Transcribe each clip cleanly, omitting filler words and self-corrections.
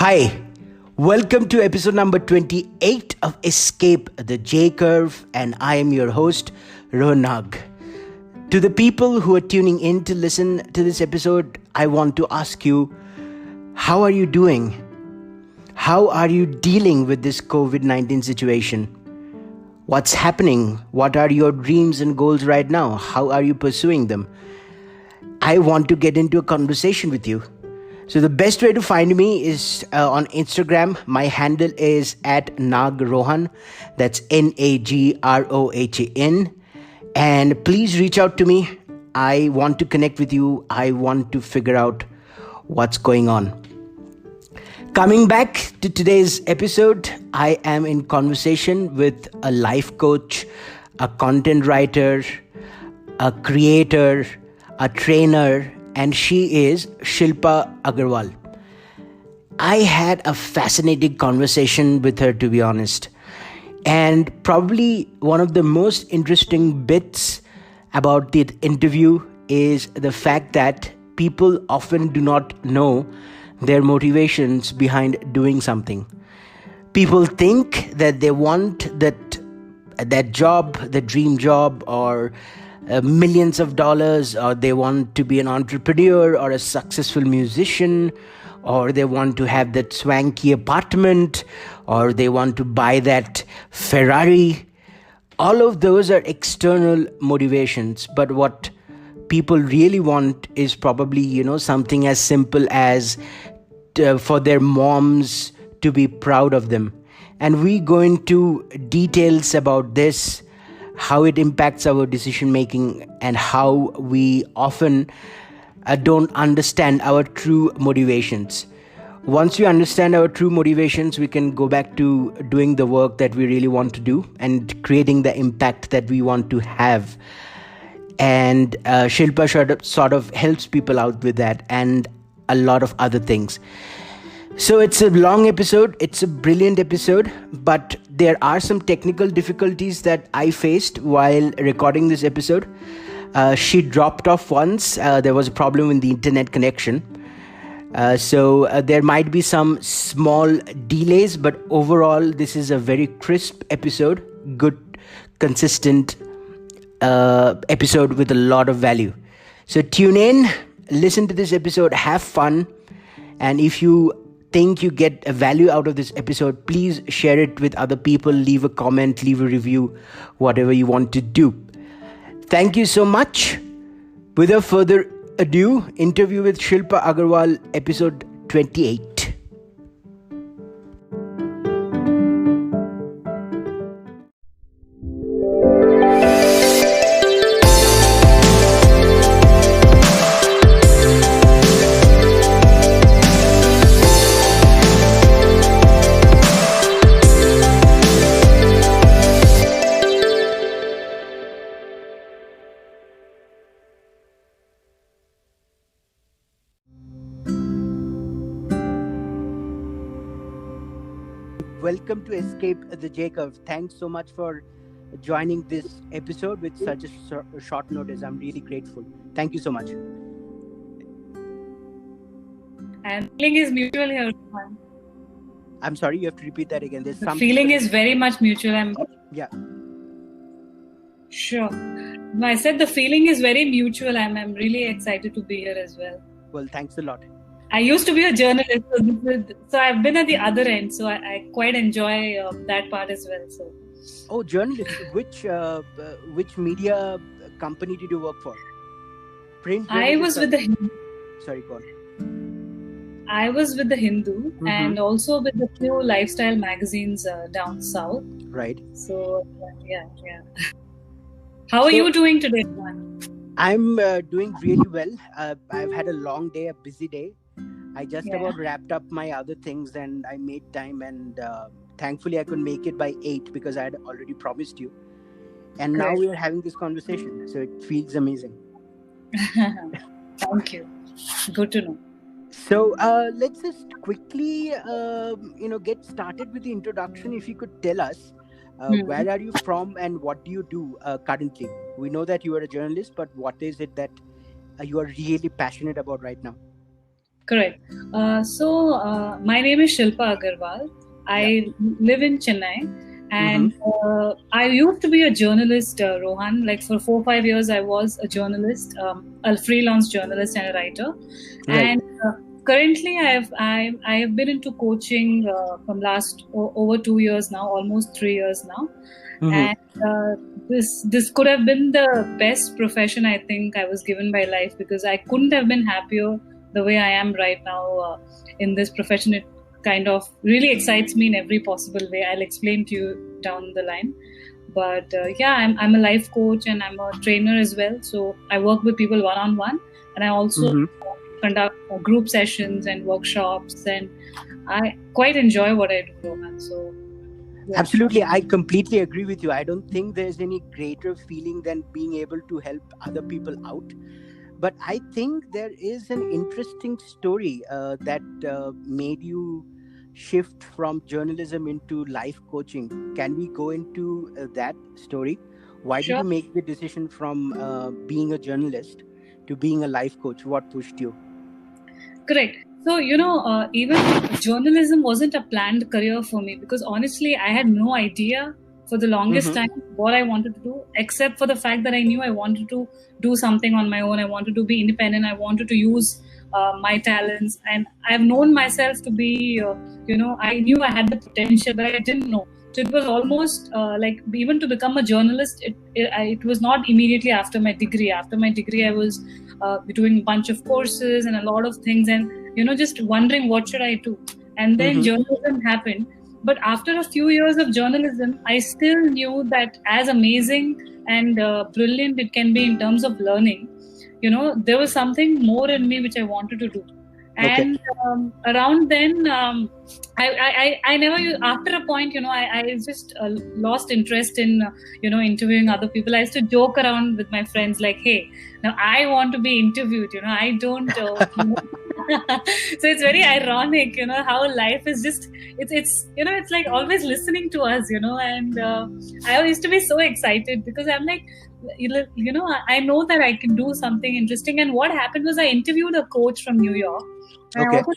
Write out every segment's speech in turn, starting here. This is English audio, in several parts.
Hi, welcome to episode number 28 of Escape the J Curve, and I am your host, Rohan Nag. To the people who are tuning in to listen to this episode, I want to ask you, how are you doing? How are you dealing with this COVID-19 situation? What's happening? What are your dreams and goals right now? How are you pursuing them? I want to get into a conversation with you. So the best way to find me is on Instagram. My handle is at Nagrohan. That's Nagrohan. And please reach out to me. I want to connect with you. I want to figure out what's going on. Coming back to today's episode, I am in conversation with a life coach, a content writer, a creator, a trainer, and she is Shilpa Agarwal. I had a fascinating conversation with her, to be honest. And probably one of the most interesting bits about the interview is the fact that people often do not know their motivations behind doing something. People think that they want that job, the dream job, or millions of dollars, or they want to be an entrepreneur or a successful musician, or they want to have that swanky apartment, or they want to buy that Ferrari. All of those are external motivations, but what people really want is probably, something as simple as for their moms to be proud of them. And we go into details about this, how it impacts our decision making, and how we often don't understand our true motivations. Once we understand our true motivations, we can go back to doing the work that we really want to do and creating the impact that we want to have. And Shilpa sort of helps people out with that and a lot of other things. So it's a long episode, it's a brilliant episode, but there are some technical difficulties that I faced while recording this episode. She dropped off once, there was a problem with the internet connection. So there might be some small delays, but overall this is a very crisp episode, good, consistent episode with a lot of value. So tune in, listen to this episode, have fun, and if you think you get a value out of this episode, please share it with other people, leave a comment, leave a review, whatever you want to do. Thank you so much. Without further ado, interview with Shilpa Agarwal, episode 28. Welcome to Escape the J Curve. Thanks so much for joining this episode with such a short notice. I'm really grateful. Thank you so much. And feeling is mutual here. I'm sorry, you have to repeat that again. There's The feeling is very much mutual. Yeah. Sure. No, I said the feeling is very mutual. I'm really excited to be here as well. Well, thanks a lot. I used to be a journalist, so I've been at the other end, so I quite enjoy that part as well. So. Oh, journalist. Which media company did you work for? Print. I was with the Hindu. Sorry, go on. I was with the Hindu and also with the few lifestyle magazines down south. Right. So yeah. How are you doing today, man? I'm doing really well. I've had a long day, a busy day. I just about wrapped up my other things and I made time, and thankfully I could make it by 8 because I had already promised you. And now we are having this conversation, so it feels amazing. Thank you. Good to know. So let's just quickly, get started with the introduction. If you could tell us, where are you from and what do you do currently? We know that you are a journalist, but what is it that you are really passionate about right now? Correct. My name is Shilpa Agarwal. I live in Chennai, and I used to be a journalist, Rohan. Like for 4-5 years, I was a journalist, a freelance journalist and a writer. Right. And currently, I have been into coaching from last over 2 years now, almost 3 years now. And this could have been the best profession I think I was given by life, because I couldn't have been happier the way I am right now in this profession. It kind of really excites me in every possible way. I'll explain to you down the line. But I'm a life coach and I'm a trainer as well. So I work with people one-on-one, and I also conduct group sessions and workshops, and I quite enjoy what I do, Rohan. So yeah. Absolutely, I completely agree with you. I don't think there's any greater feeling than being able to help other people out. But I think there is an interesting story that made you shift from journalism into life coaching. Can we go into that story? Why did you make the decision from being a journalist to being a life coach? What pushed you? Correct. So, even journalism wasn't a planned career for me, because honestly, I had no idea for the longest time what I wanted to do, except for the fact that I knew I wanted to do something on my own. I wanted to be independent. I wanted to use my talents. And I've known myself to be, I knew I had the potential, but I didn't know. So it was almost like even to become a journalist, it was not immediately after my degree. After my degree, I was doing a bunch of courses and a lot of things, and just wondering what should I do. And then journalism happened. But after a few years of journalism, I still knew that as amazing and brilliant it can be in terms of learning, there was something more in me which I wanted to do. And around then, I never, after a point, I just lost interest in, interviewing other people. I used to joke around with my friends like, hey, now I want to be interviewed, I don't. So it's very ironic, how life is just, it's it's like always listening to us, and I used to be so excited because I'm like, I know that I can do something interesting. And what happened was I interviewed a coach from New York. I also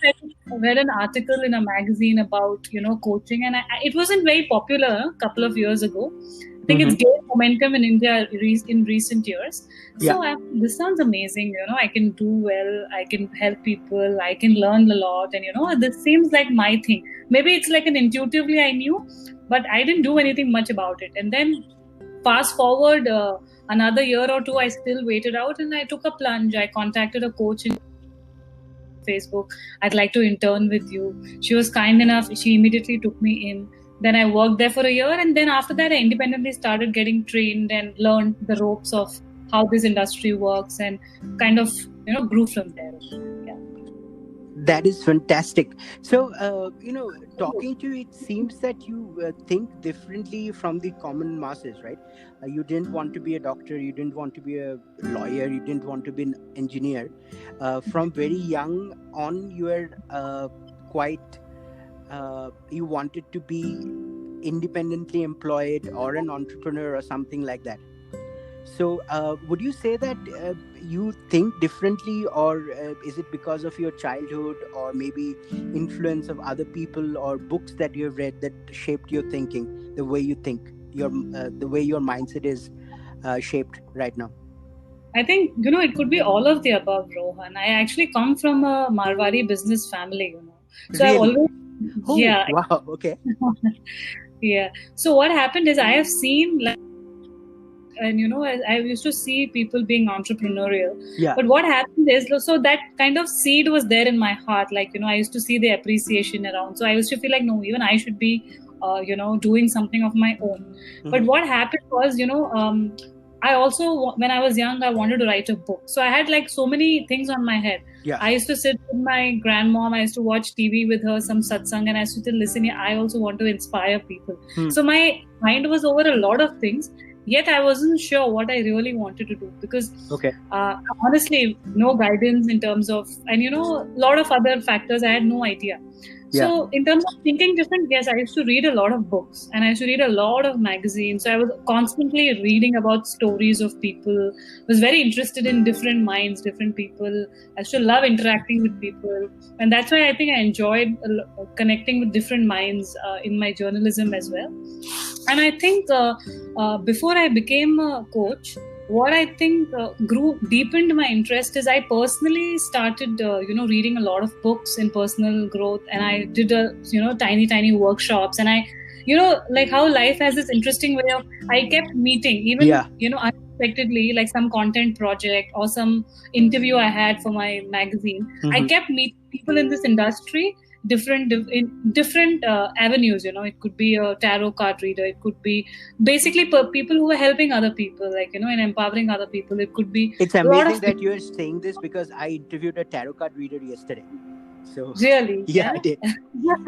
read an article in a magazine about, coaching, and it wasn't very popular a couple of years ago. I think it's gained momentum in India in recent years. So this sounds amazing. I can do well. I can help people. I can learn a lot. And, this seems like my thing. Maybe it's like an intuitively I knew, but I didn't do anything much about it. And then fast forward another year or two, I still waited out and I took a plunge. I contacted a coach in Facebook. I'd like to intern with you. She was kind enough. She immediately took me in. Then I worked there for a year, and then after that I independently started getting trained and learned the ropes of how this industry works, and kind of grew from there. That is fantastic. So talking to you, it seems that you think differently from the common masses, right? You didn't want to be a doctor, you didn't want to be a lawyer, you didn't want to be an engineer. From very young on, you were quite you wanted to be independently employed or an entrepreneur or something like that. So would you say that you think differently, or is it because of your childhood, or maybe influence of other people or books that you have read that shaped your thinking, the way you think, the way your mindset is shaped right now? I think, it could be all of the above, Rohan. I actually come from a Marwari business family, So really? I always... Oh, yeah. Wow. Okay. Yeah. So what happened is I have seen, like, and I used to see people being entrepreneurial. Yeah. But what happened is, so that kind of seed was there in my heart. Like, I used to see the appreciation around. So I used to feel like, no, even I should be, doing something of my own. But what happened was, I also, when I was young, I wanted to write a book. So I had like so many things on my head. Yeah. I used to sit with my grandmom. I used to watch TV with her, some satsang, and I used to listen. I also want to inspire people. So my mind was over a lot of things. Yet I wasn't sure what I really wanted to do, because honestly, no guidance in terms of, and a lot of other factors, I had no idea. So in terms of thinking different, yes, I used to read a lot of books and I used to read a lot of magazines. So I was constantly reading about stories of people, was very interested in different minds, different people. I used to love interacting with people. And that's why I think I enjoyed connecting with different minds in my journalism as well. And I think before I became a coach, what I think deepened my interest is I personally started, reading a lot of books in personal growth, and I did tiny workshops, and I, like how life has this interesting way of, I kept meeting even, unexpectedly, like some content project or some interview I had for my magazine. I kept meeting people in this industry, different avenues. It could be a tarot card reader, it could be basically people who are helping other people, like and empowering other people. It could be, it's amazing that you're saying this, because I interviewed a tarot card reader yesterday. So really, I did.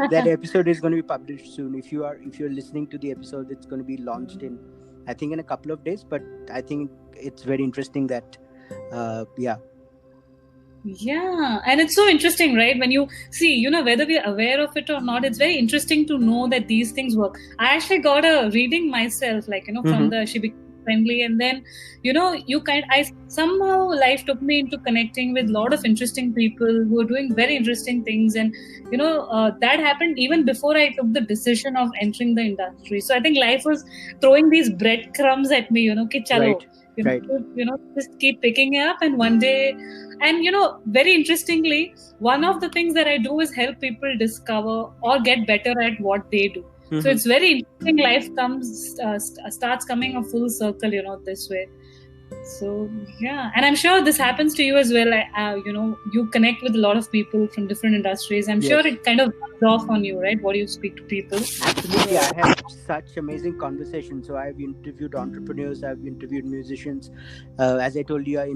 That episode is going to be published soon. If you're listening to the episode, it's going to be launched in, I think, in a couple of days. But I think it's very interesting that Yeah, and it's so interesting, right? When you see, whether we're aware of it or not, it's very interesting to know that these things work. I actually got a reading myself, like, from the She Became Friendly, and then, somehow life took me into connecting with a lot of interesting people who are doing very interesting things. And, that happened even before I took the decision of entering the industry. So I think life was throwing these breadcrumbs at me, ki chalo. Right. Just keep picking it up, and one day, and very interestingly, one of the things that I do is help people discover or get better at what they do. So it's very interesting. Life starts coming a full circle, this way. So and I'm sure this happens to you as well. You connect with a lot of people from different industries. I'm sure it kind of rubs off on you, right? What do you speak to people? Absolutely, I have such amazing conversations. So I've interviewed entrepreneurs, I've interviewed musicians. As I told you, I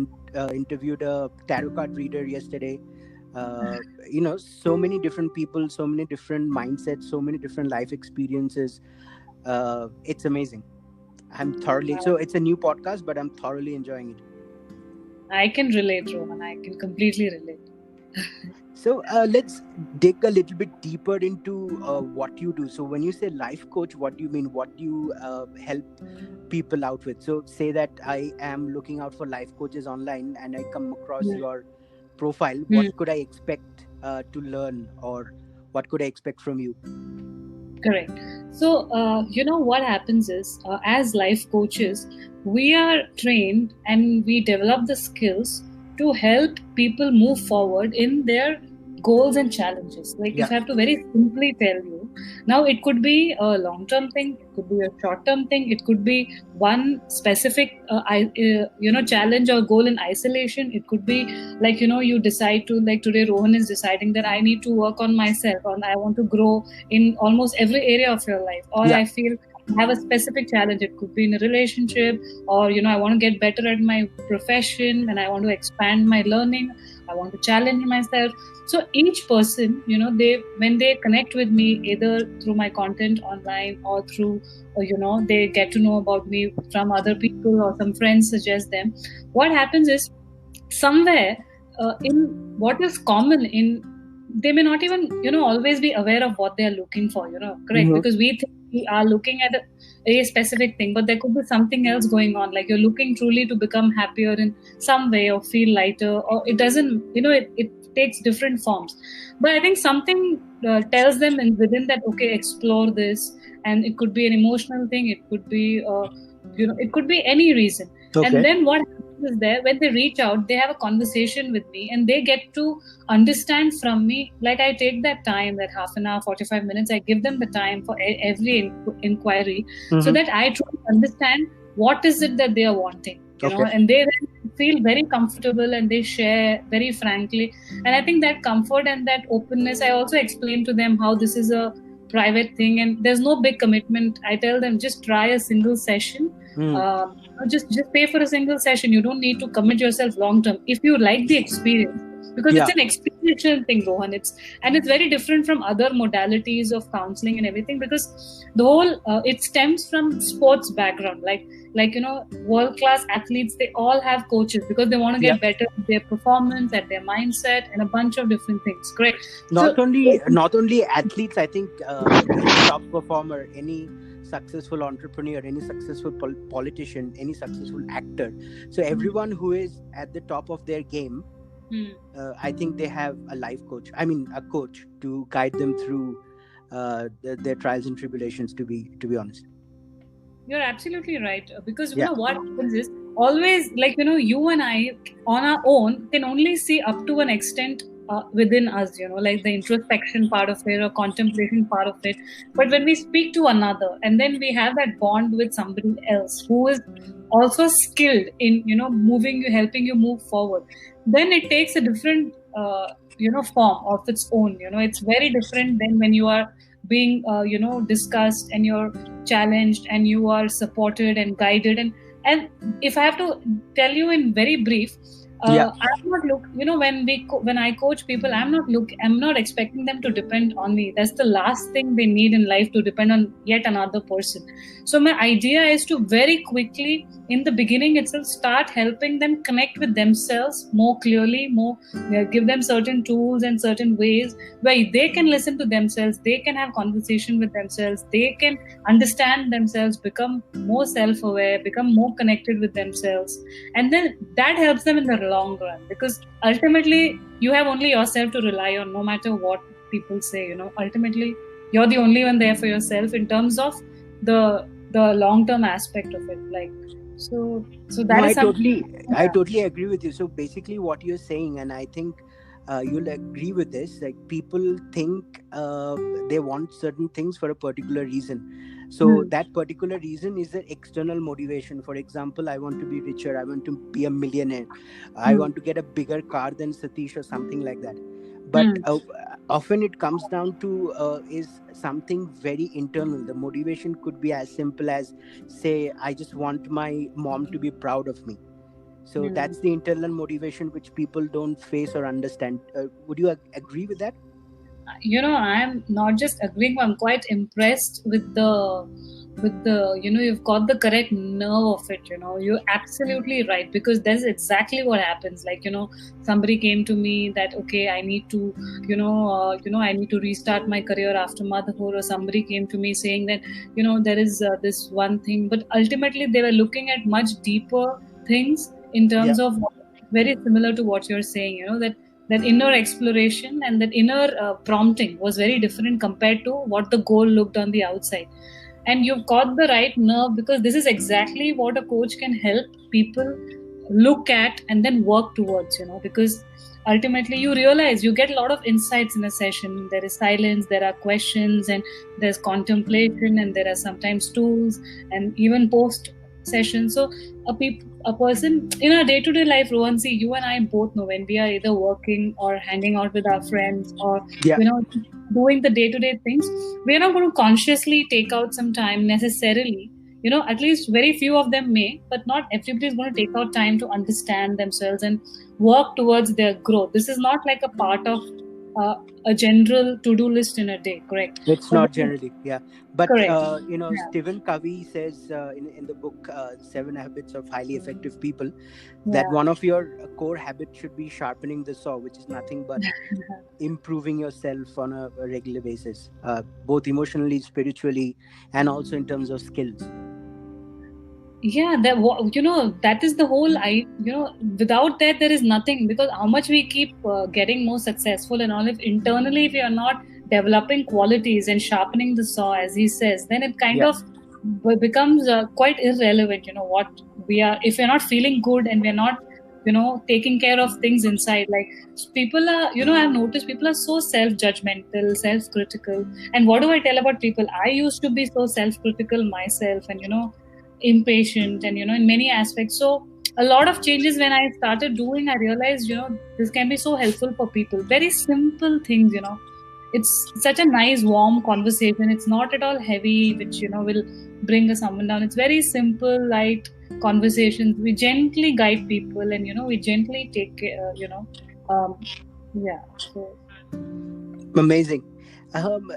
interviewed a tarot card reader yesterday. So many different people, so many different mindsets, so many different life experiences. It's amazing. So it's a new podcast, but I'm thoroughly enjoying it. I can relate, Rohan. I can completely relate. So let's dig a little bit deeper into what you do. So when you say life coach, what do you mean? What do you help people out with? So say that I am looking out for life coaches online and I come across your profile. What could I expect to learn, or what could I expect from you? Correct. So, what happens is, as life coaches, we are trained and we develop the skills to help people move forward in their goals and challenges. Like, if I have to very simply tell you, now it could be a long-term thing, it could be a short-term thing, it could be one specific, challenge or goal in isolation. It could be like, you decide to, like today Rohan is deciding that I need to work on myself, or I want to grow in almost every area of your life, or I feel I have a specific challenge. It could be in a relationship, or I want to get better at my profession and I want to expand my learning, I want to challenge myself. So each person, when they connect with me, either through my content online or through, they get to know about me from other people or some friends suggest them. What happens is, somewhere in what is common in, they may not even, always be aware of what they are looking for, correct? Because we think we are looking at a specific thing, but there could be something else going on. Like you're looking truly to become happier in some way or feel lighter, or it doesn't, it takes different forms. But I think something tells them within that, okay, explore this. And it could be an emotional thing. It could be, it could be any reason. Okay. And then what happens is, there, when they reach out, they have a conversation with me and they get to understand from me. Like I take that time, that half an hour, 45 minutes, I give them the time for every inquiry, so that I truly understand what is it that they are wanting, you know, and they then feel very comfortable and they share very frankly. And I think that comfort and that openness, I also explain to them how this is a private thing and there's no big commitment. I tell them, just try a single session. Just pay for a single session. You don't need to commit yourself long term. If you like the experience, because it's an experiential thing, Rohan. It's very different from other modalities of counseling and everything, because the whole it stems from sports background, like world class athletes, they all have coaches because they want to get better at their performance, at their mindset, and a bunch of different things. Great. Not only athletes, I think any top performer, any successful entrepreneur, any successful politician, any successful actor, so everyone who is at the top of their game, I think they have a life coach, a coach to guide them through their trials and tribulations, to be honest. You're absolutely right, because you know what happens is always, you and I on our own can only see up to an extent within us, like the introspection part of it or contemplation part of it. But when we speak to another, and then we have that bond with somebody else who is also skilled in moving you, helping you move forward, then it takes a different form of its own. It's very different than when you are being discussed and you're challenged and you are supported and guided. And if I have to tell you in very brief, I'm not when I coach people, I'm not expecting them to depend on me. That's the last thing they need in life, to depend on yet another person. So my idea is to very quickly, in the beginning itself, start helping them connect with themselves more clearly, give them certain tools and certain ways where they can listen to themselves, they can have conversation with themselves, they can understand themselves, become more self-aware, become more connected with themselves. And then that helps them in the long run, because ultimately you have only yourself to rely on, no matter what people say. Ultimately you're the only one there for yourself in terms of the long-term aspect of it. So that is something. I totally agree with you. So basically what you're saying, and I think you'll agree with this, like people think they want certain things for a particular reason. So that particular reason is the external motivation. For example, I want to be richer, I want to be a millionaire, I want to get a bigger car than Satish or something like that. But often it comes down to is something very internal. The motivation could be as simple as, say, I just want my mom to be proud of me. So that's the internal motivation which people don't face or understand. Would you agree with that? I'm not just agreeing, I'm quite impressed with the you've got the correct nerve of it. You're absolutely right, because that's exactly what happens. Somebody came to me that, okay, I need to I need to restart my career after motherhood, or somebody came to me saying that there is this one thing, but ultimately they were looking at much deeper things in terms of very similar to what you're saying. That inner exploration and that inner prompting was very different compared to what the goal looked on the outside. And you've got the right nerve, because this is exactly what a coach can help people look at and then work towards, because ultimately you realize, you get a lot of insights in a session. There is silence, there are questions, and there's contemplation, and there are sometimes tools, and even post session. So a person in our day-to-day life, Rohan, see, you and I both know, when we are either working or hanging out with our friends or doing the day-to-day things, we are not going to consciously take out some time necessarily. At least very few of them may, but not everybody is going to take out time to understand themselves and work towards their growth. This is not like a part of a general to-do list in a day, correct? It's not generally, but Stephen Covey says in the book 7 Habits of Highly Effective People that one of your core habits should be sharpening the saw, which is nothing but improving yourself on a regular basis, both emotionally, spiritually, and also in terms of skills. That is the whole without that there is nothing, because how much we keep getting more successful and all, if internally if we are not developing qualities and sharpening the saw, as he says, then it kind of becomes quite irrelevant. What we are, if we're not feeling good and we're not taking care of things inside, like people are, I've noticed people are so self-judgmental, self-critical. And what do I tell about people? I used to be so self-critical myself, and impatient, and in many aspects. So a lot of changes when I started doing, I realized this can be so helpful for people. Very simple things. It's such a nice warm conversation. It's not at all heavy, which will bring someone down. It's very simple, light conversations. We gently guide people, and we gently take um, yeah. So Amazing. Um,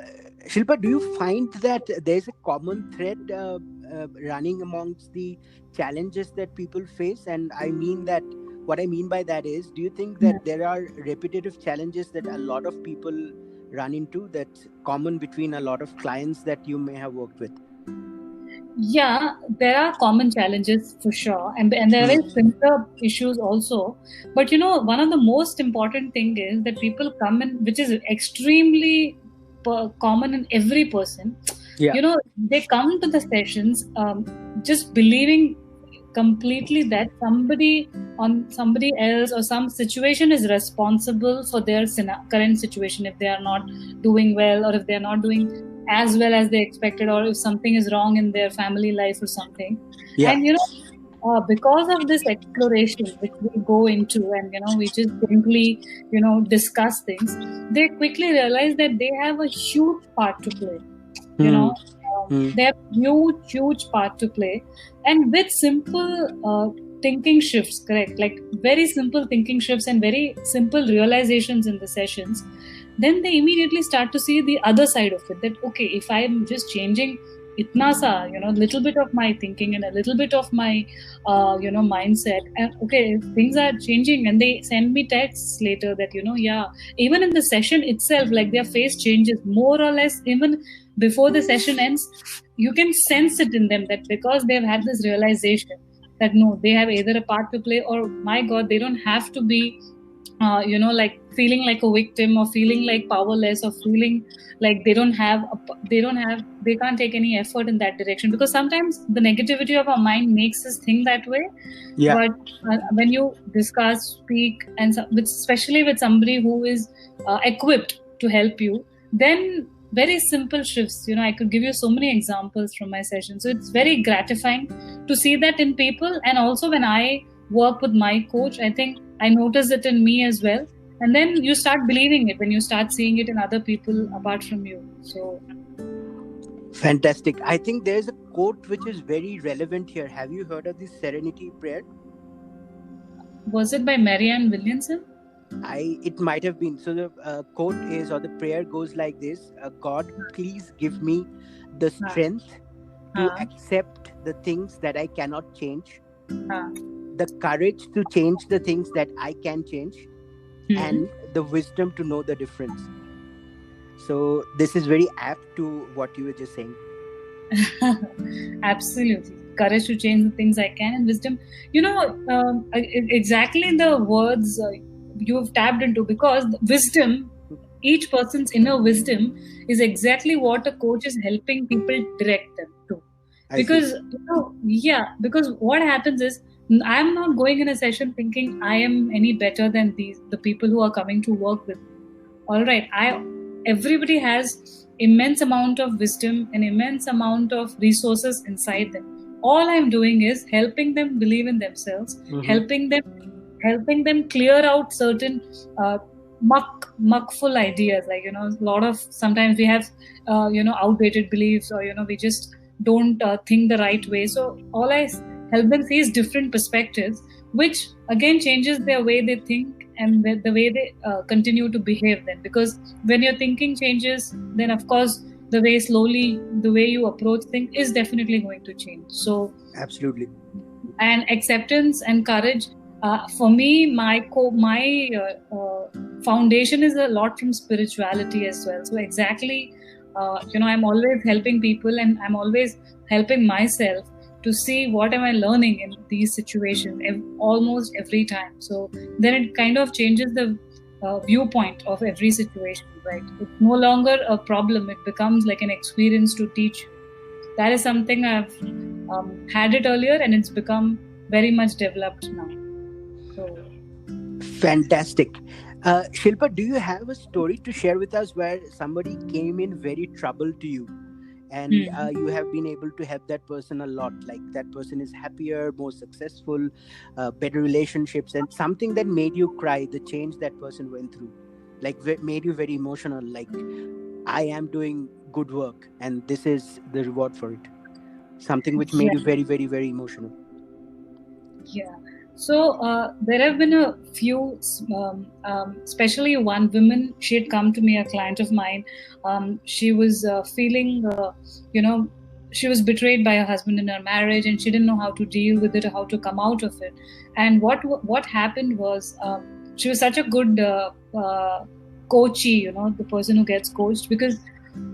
Shilpa, do you find that there's a common thread running amongst the challenges that people face? And I mean that, what I mean by that is, do you think yeah. that there are repetitive challenges that a lot of people run into, that's common between a lot of clients that you may have worked with? Yeah, there are common challenges for sure, and there are Hmm. very similar issues also. But one of the most important thing is that people come in, which is extremely common in every person. Yeah. They come to the sessions just believing completely that somebody else or some situation is responsible for their current situation if they are not doing well, or if they are not doing as well as they expected, or if something is wrong in their family life or something. Yeah. And because of this exploration which we go into, and we just simply discuss things, they quickly realize that they have a huge part to play. you Hmm. know Hmm. they have huge part to play. And with simple thinking shifts, correct, like very simple thinking shifts and very simple realizations in the sessions, then they immediately start to see the other side of it, that okay, if I'm just changing itna sa, little bit of my thinking and a little bit of my mindset, and okay, if things are changing, and they send me texts later that yeah, even in the session itself, like their face changes more or less, even before the session ends, you can sense it in them, that because they've had this realization that no, they have either a part to play, or my god, they don't have to be like feeling like a victim, or feeling like powerless, or feeling like they can't take any effort in that direction, because sometimes the negativity of our mind makes us think that way. Yeah. But when you discuss, speak, and especially with somebody who is equipped to help you, then very simple shifts, I could give you so many examples from my session. So it's very gratifying to see that in people. And also when I work with my coach, I think I notice it in me as well. And then you start believing it when you start seeing it in other people apart from you. So Fantastic. I think there's a quote which is very relevant here. Have you heard of the Serenity Prayer? was it by Marianne Williamson? It might have been. So the quote is, or the prayer goes like this: God, please give me the हाँ, strength to हाँ, accept the things that I cannot change, हाँ, the courage to change the things that I can change, and the wisdom to know the difference. So this is very apt to what you were just saying. Absolutely. Courage to change the things I can, and wisdom. Exactly the words you've tapped into, because wisdom, each person's inner wisdom, is exactly what a coach is helping people direct them to. I see. Because, because what happens is, I'm not going in a session thinking I am any better than the people who are coming to work with me. All right, everybody has immense amount of wisdom and immense amount of resources inside them. All I'm doing is helping them believe in themselves, Mm-hmm. helping them clear out certain uh, muckful ideas, like a lot of, sometimes we have outdated beliefs, or we just don't think the right way. So all I help them see is different perspectives, which again changes their way they think, and the way they continue to behave then. Because when your thinking changes, then of course the way you approach things is definitely going to change. So Absolutely. and acceptance and courage, for me, my foundation is a lot from spirituality as well. So exactly, I'm always helping people, and I'm always helping myself to see what am I learning in these situations almost every time. So then it kind of changes the viewpoint of every situation, right? It's no longer a problem, it becomes like an experience to teach you. That is something I've had it earlier, and it's become very much developed now. So Fantastic. Shilpa, do you have a story to share with us where somebody came in very troubled to you, and you have been able to help that person a lot? Like that person is happier, more successful, better relationships, and something that made you cry, the change that person went through, like made you very emotional. Like, I am doing good work, and this is the reward for it. Something which made yeah, you very, very, very emotional. yeah. So there have been a few, especially one woman. She had come to me, a client of mine. She was feeling, you know, she was betrayed by her husband in her marriage, and she didn't know how to deal with it or how to come out of it. And what happened was, she was such a good coachee, the person who gets coached, because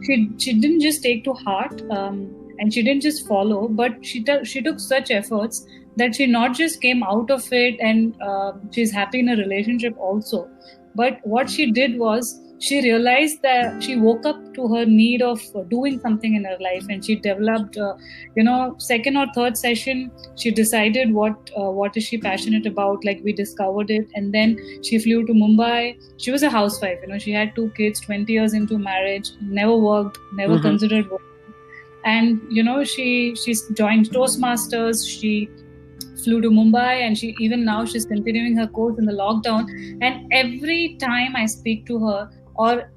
she didn't just take to heart, and she didn't just follow, but she took such efforts that she not just came out of it and she's happy in a relationship also, but what she did was she realized that she woke up to her need of doing something in her life, and she developed, second or third session, she decided what is she passionate about. Like, we discovered it, and then she flew to Mumbai. She was a housewife, she had 2 kids, 20 years into marriage, never worked, never considered work. And she joined Toastmasters. She flew to Mumbai, and she's continuing her course in the lockdown. And every time I speak to her, or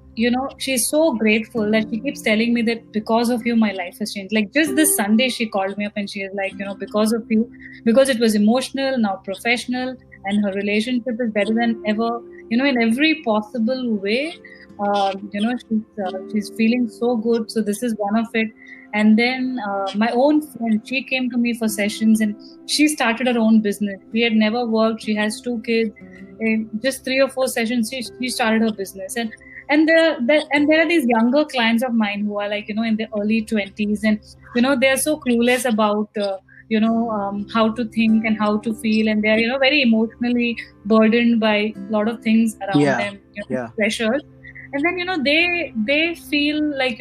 she's so grateful that she keeps telling me that because of you my life has changed. Like, just this Sunday she called me up and she is like, because of you, because it was emotional, now professional, and her relationship is better than ever, in every possible way. She's feeling so good. So this is one of it. And then my own friend, she came to me for sessions, and she started her own business. She had never worked. She has 2 kids. In just 3 or 4 sessions, she started her business. And there are these younger clients of mine who are like, in their early 20s, and they're so clueless about how to think and how to feel, and they're very emotionally burdened by a lot of things around them, pressures. And then they feel like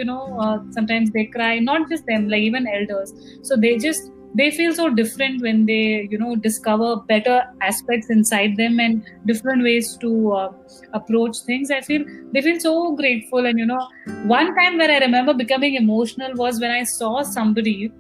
sometimes they cry, not just them, like even elders. So they feel so different when they discover better aspects inside them and different ways to approach things. I feel they feel so grateful. And one time where I remember becoming emotional was when I saw somebody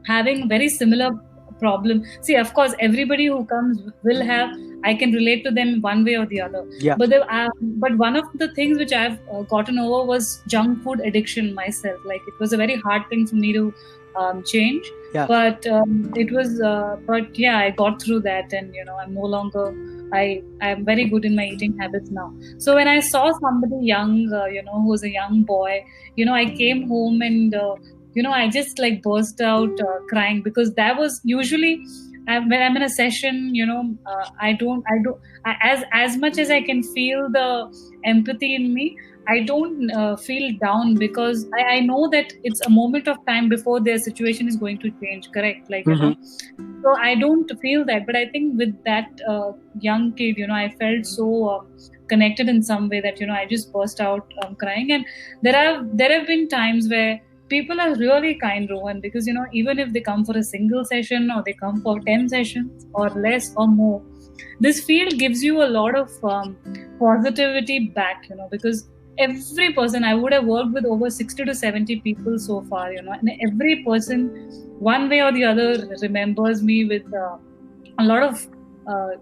having very similar problem. See, of course, everybody who comes will have, I can relate to them one way or the other. Yeah. But one of the things which I've gotten over was junk food addiction myself. Like, it was a very hard thing for me to change. Yeah. But it was, I got through that, and I'm no longer. I'm very good in my eating habits now. So when I saw somebody young, who was a young boy, I came home and. I just like burst out crying, because that was usually when I'm in a session, as much as I can feel the empathy in me, I don't feel down, because I know that it's a moment of time before their situation is going to change. Correct. Like, so I don't feel that. But I think with that young kid, I felt so connected in some way that, I just burst out crying. And there have been times where people are really kind, Rohan, because even if they come for a single session or they come for 10 sessions or less or more, this field gives you a lot of positivity back, because every person, I would have worked with over 60 to 70 people so far, and every person one way or the other remembers me with a lot of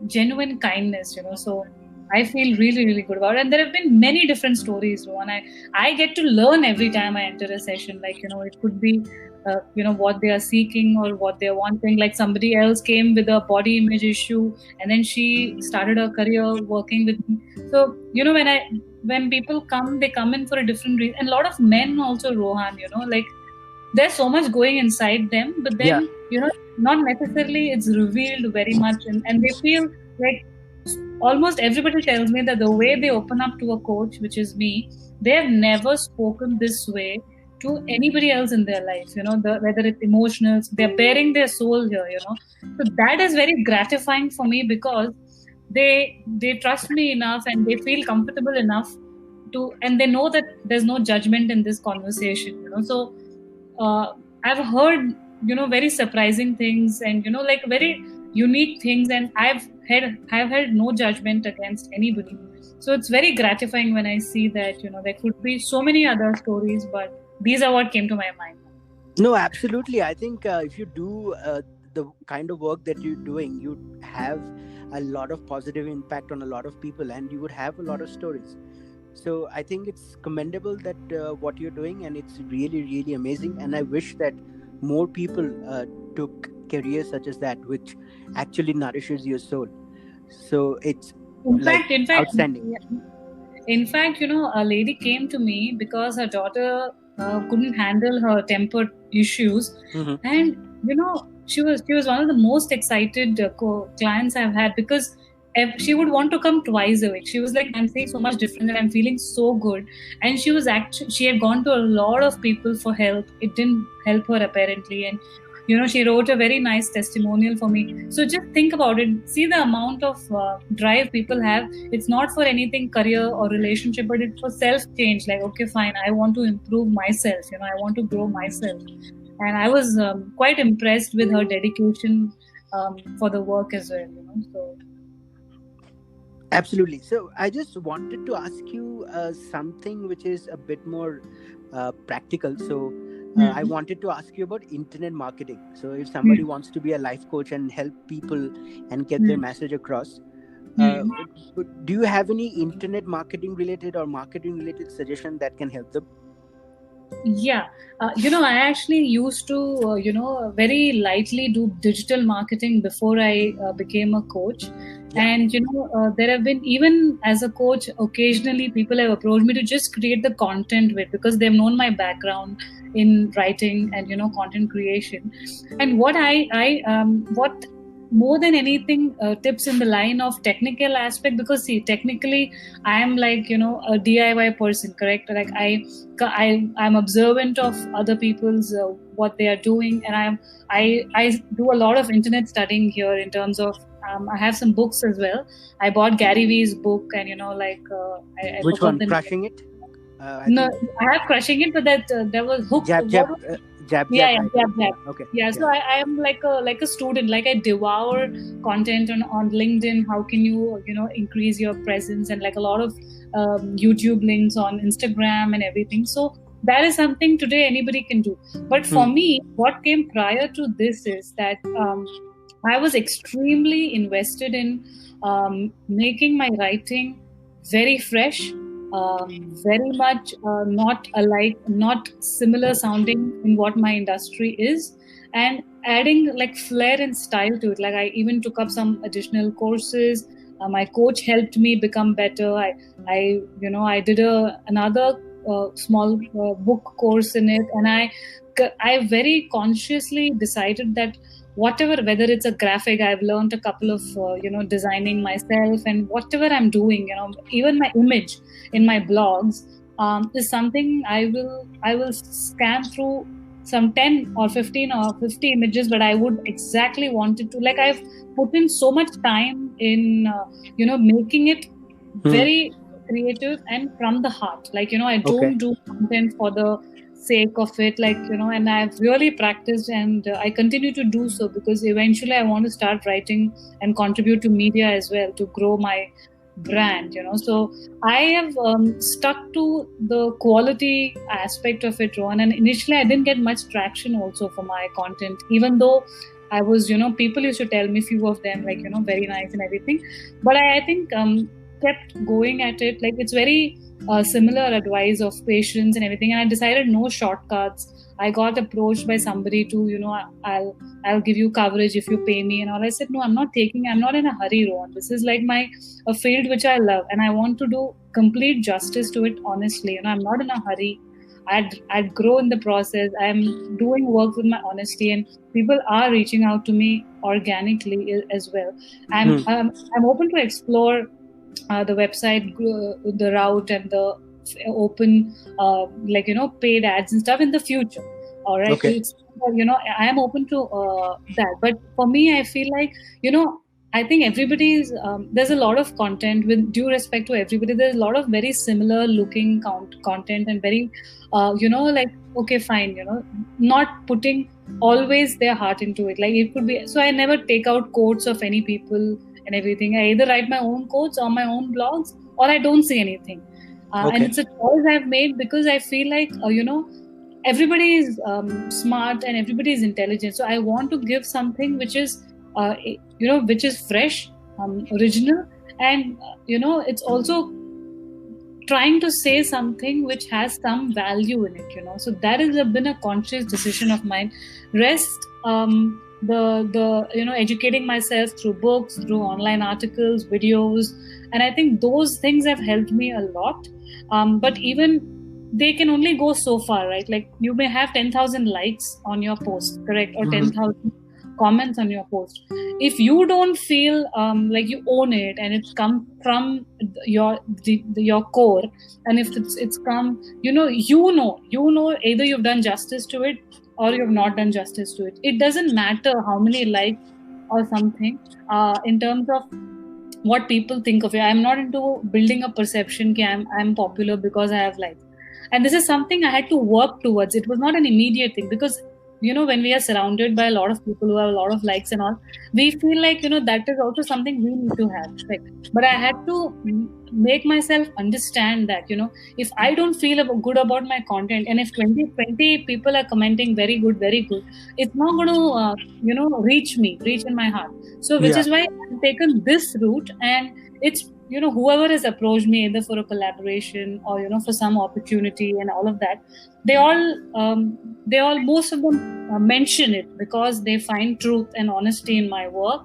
genuine kindness, so I feel really, really good about it. And there have been many different stories, Rohan. I get to learn every time I enter a session. Like, it could be, what they are seeking or what they're wanting. Like, somebody else came with a body image issue, and then she started her career working with me. So, when people come, they come in for a different reason. And a lot of men also, Rohan, like, there's so much going inside them, but then, not necessarily it's revealed very much. And they feel like, almost everybody tells me that the way they open up to a coach, which is me, they have never spoken this way to anybody else in their life, whether it's emotional, they're bearing their soul here, So that is very gratifying for me, because they trust me enough and they feel comfortable enough to, and they know that there's no judgment in this conversation, So I've heard, very surprising things, and, like very unique things, and I've held no judgment against anybody. So it's very gratifying when I see that, there could be so many other stories, but these are what came to my mind. No, absolutely. I think if you do the kind of work that you're doing, you have a lot of positive impact on a lot of people, and you would have a lot of stories. So I think it's commendable that what you're doing, and it's really, really amazing. And I wish that more people took career such as that, which actually nourishes your soul. So it's In like fact, in fact, outstanding. in fact, a lady came to me because her daughter couldn't handle her temper issues, and she was one of the most excited clients I've had, because she would want to come twice a week. She was like, I'm seeing so much different and I'm feeling so good. And she had gone to a lot of people for help. It didn't help her apparently, and she wrote a very nice testimonial for me. So just think about it. See the amount of drive people have. It's not for anything career or relationship, but it's for self-change. Like, okay, fine, I want to improve myself. I want to grow myself. And I was quite impressed with her dedication for the work as well. So. Absolutely. So I just wanted to ask you something which is a bit more practical. So I wanted to ask you about internet marketing. So if somebody wants to be a life coach and help people and get their message across, do you have any internet marketing related or marketing related suggestion that can help them? Yeah, I actually used to, very lightly do digital marketing before I became a coach. Yeah. And, there have been, even as a coach, occasionally people have approached me to just create the content with, because they've known my background in writing and, content creation. And what what more than anything tips in the line of technical aspect, because see, technically I am like, a DIY person, correct? Like I'm observant of other people's what they are doing, and I do a lot of internet studying here in terms of I have some books as well. I bought Gary Vee's book, and I which one? Crushing It? No, I have Crushing It, but there was Hook. Jab. Okay. Yeah, so I am like a student. Like I devour content on LinkedIn. How can you increase your presence, and like a lot of YouTube links on Instagram and everything. So that is something today anybody can do. But for me, what came prior to this is that I was extremely invested in making my writing very fresh. Very much not alike, not similar sounding in what my industry is, and adding like flair and style to it. Like I even took up some additional courses. My coach helped me become better. I did another small book course in it, and I very consciously decided that whatever, whether it's a graphic, I've learned a couple of, designing myself, and whatever I'm doing, even my image in my blogs is something I will scan through some 10 or 15 or 50 images, but I would exactly want it to, like I've put in so much time in, making it very creative and from the heart. Like, I don't do content for the sake of it, like, and I've really practiced, and I continue to do so, because eventually I want to start writing and contribute to media as well to grow my brand, so I have stuck to the quality aspect of it, Rohan. And initially I didn't get much traction also for my content, even though I was, people used to tell me, few of them, like, very nice and everything, but I think kept going at it. Like it's very similar advice of patience and everything, and I decided no shortcuts. I got approached by somebody to, I'll give you coverage if you pay me and all. I said, no, I'm not in a hurry, Rohan. This is like a field which I love, and I want to do complete justice to it, honestly. I'm not in a hurry. I'd grow in the process. I'm doing work with my honesty, and people are reaching out to me organically as well. I'm open to explore the website, the route, and the open paid ads and stuff in the future. All right. Okay. I am open to that, but for me, I feel like I think everybody's there's a lot of content. With due respect to everybody, there's a lot of very similar looking content, and very okay, fine, not putting always their heart into it. Like it could be, so I never take out quotes of any people and everything. I either write my own quotes on my own blogs, or I don't say anything. And it's a choice I've made, because I feel like everybody is smart and everybody is intelligent. So I want to give something which is which is fresh, original, and it's also trying to say something which has some value in it. So that has been a conscious decision of mine. Rest, the educating myself through books, through online articles, videos, and I think those things have helped me a lot. But even they can only go so far, right? Like you may have 10,000 likes on your post, correct, or 10,000 comments on your post. If you don't feel like you own it and it's come from your core, and if it's come, you know either you've done justice to it or you've not done justice to it. It doesn't matter how many likes or something in terms of what people think of you. I'm not into building a perception that I'm popular because I have likes. And this is something I had to work towards. It was not an immediate thing, because when we are surrounded by a lot of people who have a lot of likes and all, we feel like that is also something we need to have, right? But I had to make myself understand that if I don't feel good about my content, and if 20 people are commenting very good, it's not going to reach in my heart. So which is why I've taken this route, and it's whoever has approached me either for a collaboration or for some opportunity and all of that, they all most of them mention it because they find truth and honesty in my work,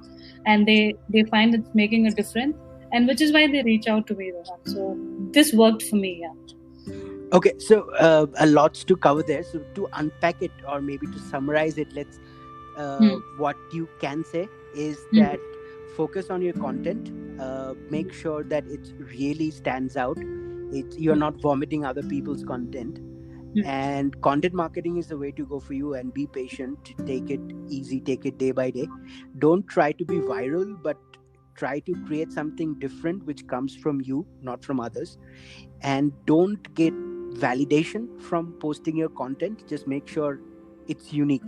and they find it's making a difference, and which is why they reach out to me, Rohan. So this worked for me. Okay, so a lots to cover there. So to unpack it, or maybe to summarize it, let's what you can say is that focus on your content. Make sure that it really stands out. You're not vomiting other people's content. And content marketing is the way to go for you, and be patient. Take it easy, take it day by day. Don't try to be viral, but try to create something different which comes from you, not from others. And don't get validation from posting your content. Just make sure it's unique,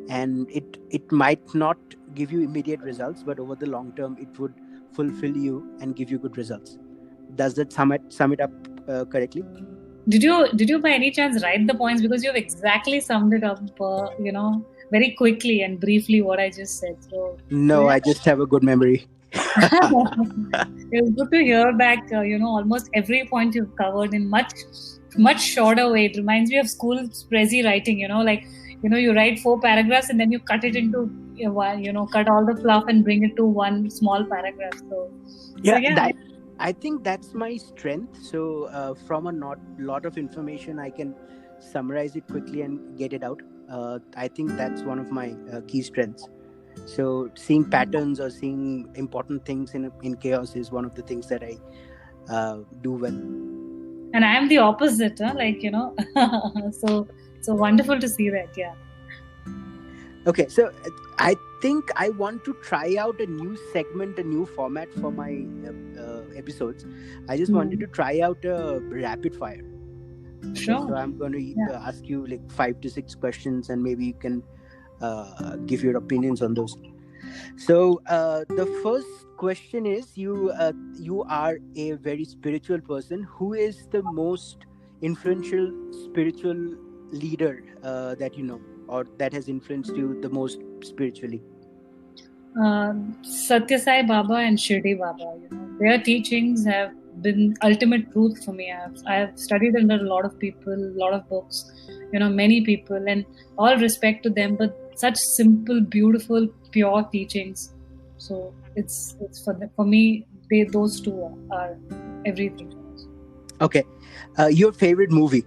and it might not give you immediate results, but over the long term it would fulfill you and give you good results. Does that sum it up correctly? Did you by any chance write the points, because you have exactly summed it up very quickly and briefly what I just said? So no, I just have a good memory. It was good to hear back almost every point you've covered in much shorter way. It reminds me of school Prezi writing, you write 4 paragraphs and then you cut it into cut all the fluff and bring it to one small paragraph. So I think that's my strength. So from a lot of information, I can summarize it quickly and get it out. I think that's one of my key strengths. So seeing patterns or seeing important things in chaos is one of the things that I do well. And I am the opposite, so wonderful to see that. Yeah. Okay, so I think I want to try out a new segment, a new format for my episodes. I just wanted to try out a rapid fire. Sure. So I'm going to ask you like 5 to 6 questions, and maybe you can give your opinions on those. So the first question is, you are a very spiritual person. Who is the most influential spiritual leader that you know, or that has influenced you the most spiritually? Satya Sai Baba and Shirdi Baba. Their teachings have been ultimate truth for me. I have studied under a lot of people, a lot of books, many people, and all respect to them, but such simple, beautiful, pure teachings. So it's for me, those two are everything. Okay, your favorite movie?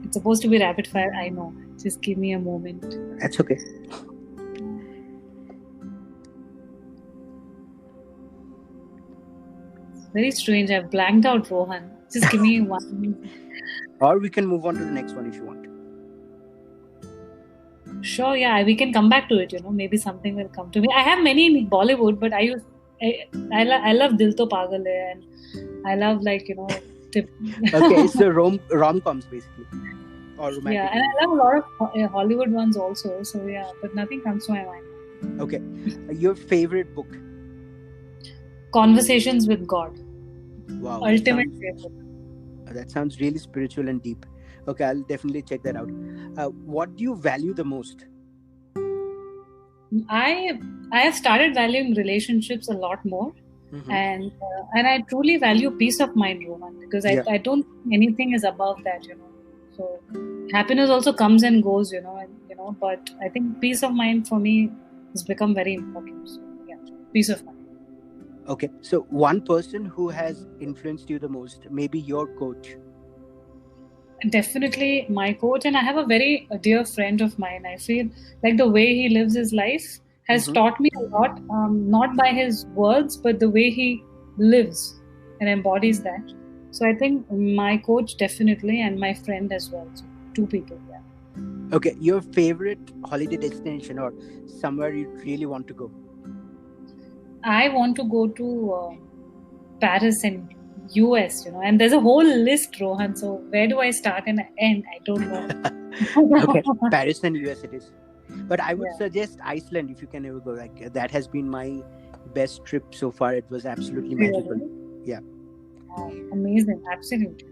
It's supposed to be rapid fire, I know. Just give me a moment. That's okay. Very strange. I've blanked out, Rohan. Just give me one. Or we can move on to the next one if you want. Sure, yeah. We can come back to it, Maybe something will come to me. I have many in Bollywood, but I love Dil To Pagal Hai, and I love Okay, so rom-coms basically. Or romantic. Yeah, and I love a lot of Hollywood ones also. So yeah, but nothing comes to my mind. Okay. Your favorite book? Conversations with God. Wow. Ultimate favorite. That sounds really spiritual and deep. Okay, I'll definitely check that out. What do you value the most? I have started valuing relationships a lot more. And I truly value peace of mind, Rohan, because I don't think anything is above that, So happiness also comes and goes, but I think peace of mind for me has become very important. So yeah, peace of mind. Okay, so one person who has influenced you the most, maybe your coach. Definitely my coach, and I have a very dear friend of mine. I feel like the way he lives his life has taught me a lot, not by his words, but the way he lives and embodies that. So I think my coach definitely, and my friend as well. So two people, yeah. Okay, your favorite holiday destination or somewhere you really want to go? I want to go to Paris and US, and there's a whole list, Rohan. So where do I start and end? I don't know. Okay, Paris and US it is. But I would Yeah. suggest Iceland if you can ever go. Like that has been my best trip so far. It was absolutely magical. Really? Yeah. Amazing, absolutely.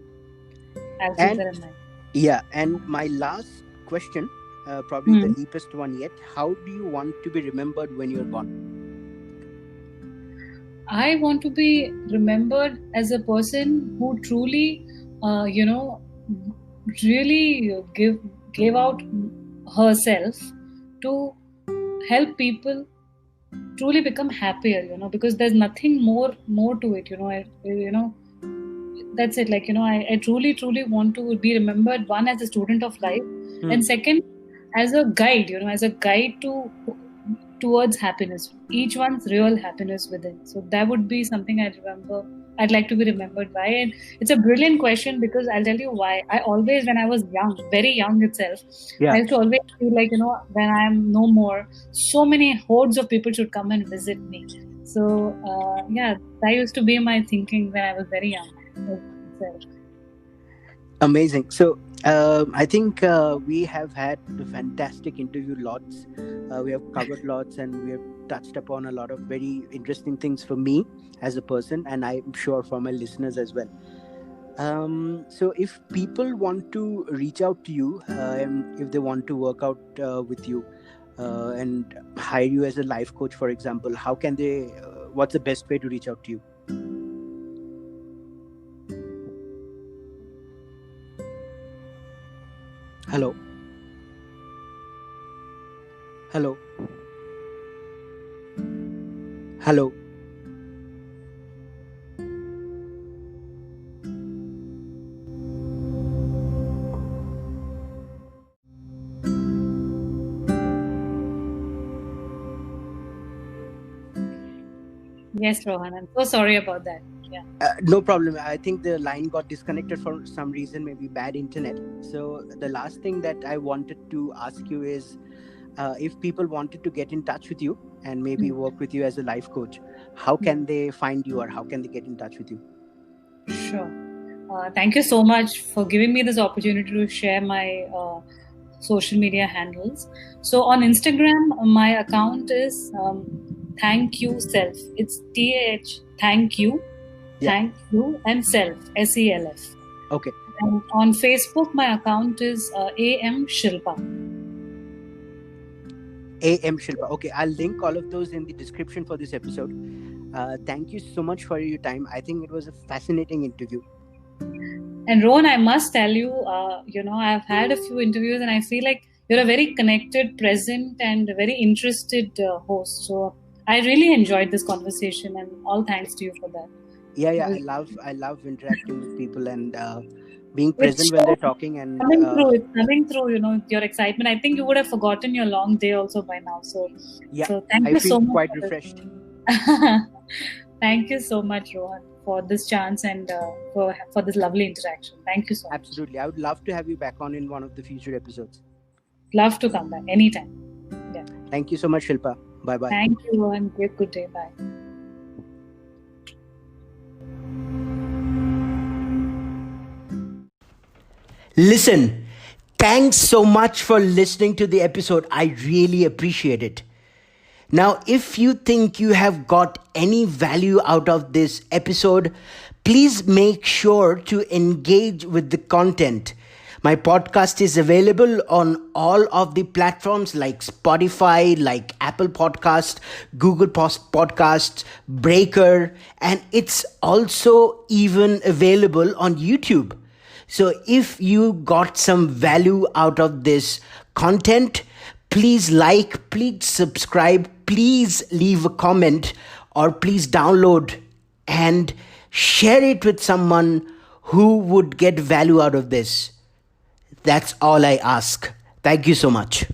I'll keep that in mind. Yeah, and my last question, probably the deepest one yet. How do you want to be remembered when you're gone? I want to be remembered as a person who truly, really gave out herself to help people truly become happier. Because there's nothing more to it. That's it. Like I truly want to be remembered, one, as a student of life, and second, as a guide. As a guide towards happiness, each one's real happiness within. So that would be something I'd like to be remembered by. And it's a brilliant question, because I'll tell you why. I always, when I was young, very young itself, I used to always feel like, when I'm no more, so many hordes of people should come and visit me. So that used to be my thinking when I was very young. Amazing. So I think we have had a fantastic interview, lots. We have covered lots, and we have touched upon a lot of very interesting things for me as a person, and I'm sure for my listeners as well. So if people want to reach out to you, and if they want to work out with you and hire you as a life coach, for example, how can they, what's the best way to reach out to you? Hello. Hello. Hello. Yes, Rohan. I'm so sorry about that. Yeah. No problem. I think the line got disconnected for some reason, maybe bad internet. So the last thing that I wanted to ask you is, if people wanted to get in touch with you and maybe work with you as a life coach, how can they find you, or how can they get in touch with you? Sure. Thank you so much for giving me this opportunity to share my social media handles. So on Instagram, my account is Thank You Self. It's TH Thank You, Thank You, and Self, SELF. Okay. And on Facebook, my account is AM Shilpa. AM Shilpa. Okay, I'll link all of those in the description for this episode. Thank you so much for your time. I think it was a fascinating interview. And Rohan, I must tell you, I've had a few interviews, and I feel like you're a very connected, present, and very interested host. So I really enjoyed this conversation, and all thanks to you for that. Yeah, I love interacting with people and being present when they're talking, and it's coming through, your excitement. I think you would have forgotten your long day also by now. So thank you so much. I feel quite refreshed. Thank you so much, Rohan, for this chance and for this lovely interaction. Thank you so much. Absolutely. I would love to have you back on in one of the future episodes. Love to come back anytime. Yeah. Thank you so much, Shilpa. Bye-bye. Thank you, and good day. Bye. Listen, thanks so much for listening to the episode. I really appreciate it. Now, if you think you have got any value out of this episode, please make sure to engage with the content. My podcast is available on all of the platforms like Spotify, like Apple Podcast, Google Podcasts, Breaker, and it's also even available on YouTube. So if you got some value out of this content, please like, please subscribe, please leave a comment, or please download and share it with someone who would get value out of this. That's all I ask. Thank you so much.